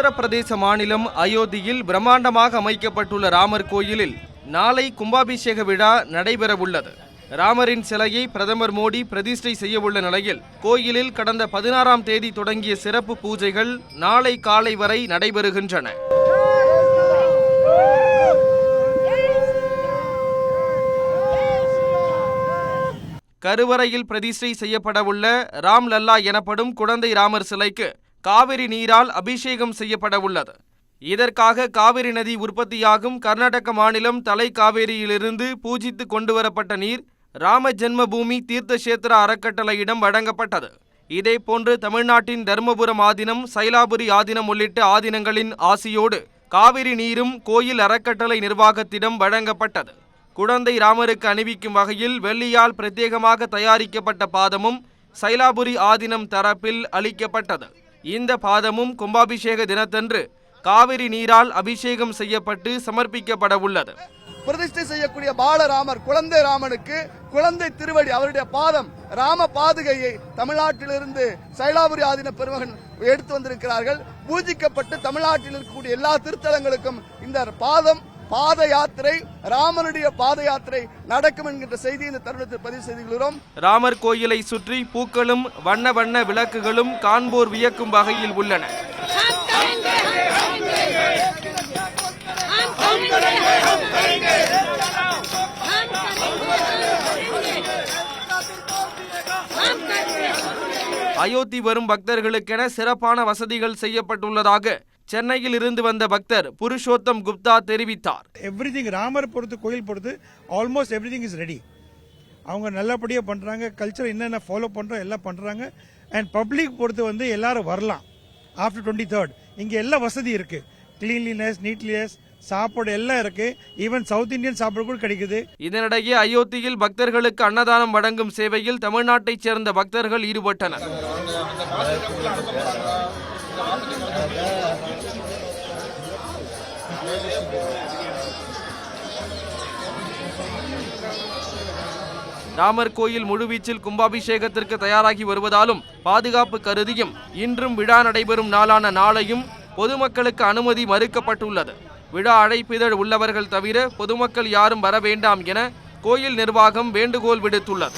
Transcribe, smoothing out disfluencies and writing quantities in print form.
உத்தரப்பிரதேச மாநிலம் அயோத்தியில் பிரம்மாண்டமாக அமைக்கப்பட்டுள்ள ராமர் கோயிலில் நாளை கும்பாபிஷேக விழா நடைபெறவுள்ளது. ராமரின் சிலையை பிரதமர் மோடி பிரதிஷ்டை செய்யவுள்ள நிலையில் கோயிலில் கடந்த 16ஆம் தேதி தொடங்கிய சிறப்பு பூஜைகள் நாளை காலை வரை நடைபெறுகின்றன. கருவறையில் பிரதிஷ்டை செய்யப்படவுள்ள ராம் லல்லா எனப்படும் குழந்தை ராமர் சிலைக்கு காவிரி நீரால் அபிஷேகம் செய்யப்பட உள்ளது. இதற்காக காவிரி நதி உற்பத்தியாகும் கர்நாடக மாநிலம் தலை காவேரியிலிருந்து பூஜித்து கொண்டுவரப்பட்ட நீர் ராம ஜென்மபூமி தீர்த்த கஷேத்திர அறக்கட்டளையிடம் வழங்கப்பட்டது. இதேபோன்று தமிழ்நாட்டின் தர்மபுரம் ஆதீனம், சைலாபுரி ஆதீனம் உள்ளிட்ட ஆதீனங்களின் ஆசியோடு காவிரி நீரும் கோயில் அறக்கட்டளை நிர்வாகத்திடம் வழங்கப்பட்டது. குழந்தை ராமருக்கு அணிவிக்கும் வகையில் வெள்ளியால் பிரத்யேகமாக தயாரிக்கப்பட்ட பாதமும் சைலாபுரி ஆதீனம் தரப்பில் அளிக்கப்பட்டது. இந்த பாதமும் கும்பாபிஷேக தினத்தன்று காவிரி நீரால் அபிஷேகம் செய்யப்பட்டு சமர்ப்பிக்கப்பட உள்ளது. பிரதிஷ்டை செய்யக்கூடிய பாலராமர் குழந்தை ராமனுக்கு குழந்தை திருவடி அவருடைய பாதம் ராம பாதுகையை தமிழ்நாட்டிலிருந்து சைலாபுரி ஆதீன பெருமகன் எடுத்து வந்திருக்கிறார்கள். பூஜிக்கப்பட்டு தமிழ்நாட்டில் இருக்கக்கூடிய எல்லா திருத்தலங்களுக்கும் இந்த பாத யாத்திரை ராமனுடைய பாத யாத்திரை நடக்கும் என்கின்ற செய்தி இந்த தருணத்தில் பதிவு செய்துள்ளோம். ராமர் கோயிலை சுற்றி பூக்களும் வண்ண வண்ண விளக்குகளும் காண்போர் வியக்கும் வகையில் உள்ளன. அயோத்தி வரும் பக்தர்களுக்கென சிறப்பான வசதிகள் செய்யப்பட்டுள்ளதாக சென்னையில் இருந்து வந்த பக்தர் புருஷோத்தம் குப்தா தெரிவித்தார். எவ்ரிதிங் ராமர் பொறுத்து கோயில் பொறுத்து ஆல்மோஸ்ட் எவ்ரிதிங் இஸ் ரெடி. அவங்க நல்லபடியாக பண்றாங்க. கல்ச்சர் என்னென்ன ஃபாலோ பண்றோம் எல்லாம் பண்றாங்க. அண்ட் பப்ளிக் பொறுத்து எல்லாரும் வரலாம். ஆஃப்டர் 23rd இங்க எல்லா வசதி இருக்கு. கிளீன்லினஸ், நீட்லினஸ், சாப்பாடு எல்லாம் இருக்கு. ஈவன் சவுத் இந்தியன் சாப்பாடு கூட கிடைக்குது. இதனிடையே அயோத்தியில் பக்தர்களுக்கு அன்னதானம் வழங்கும் சேவையில் தமிழ்நாட்டைச் சேர்ந்த பக்தர்கள் ஈடுபட்டனர். ராமர் கோயில் முழுவீச்சில் கும்பாபிஷேகத்திற்கு தயாராகி வருவதாலும் பாதுகாப்பு கருதியும் இன்றும் விழா நடைபெறும் நாளான நாளையும் பொதுமக்களுக்கு அனுமதி மறுக்கப்பட்டுள்ளது. விழா அழைப்பிதழ் உள்ளவர்கள் தவிர பொதுமக்கள் யாரும் வர வேண்டாம் என கோயில் நிர்வாகம் வேண்டுகோள் விடுத்துள்ளது.